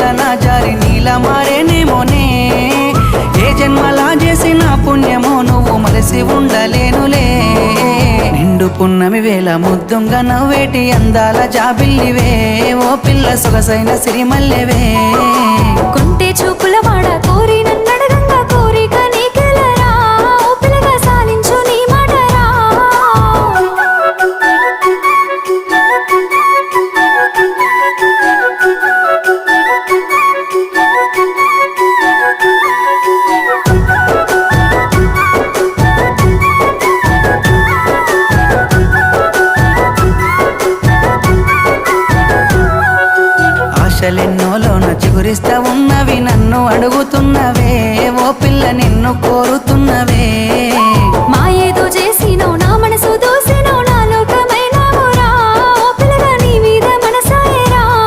వలన జారి నీల మారేనేమోనే ఏ జన్మలా చేసిన పుణ్యమో నువ్వు మలసి ఉండలేనులే నిండు పున్నమి వేళ ముద్దుంగా నవ్వేటి అందాల జాబిల్లివే ఓ పిల్ల సొగసైన సిరిమల్లెవే కొంటే చూపుల వాడ కోరి నన్నడగంగా కోరిక నీకెలరా ఓ పిల్లగా సాలించు నీ మాటరా ఆశలెన్నోలోన చిగురిస్తా ఉన్నవి నన్ను అడుగుతున్నవే ఓ పిల్ల నిన్ను కోరుతున్నవే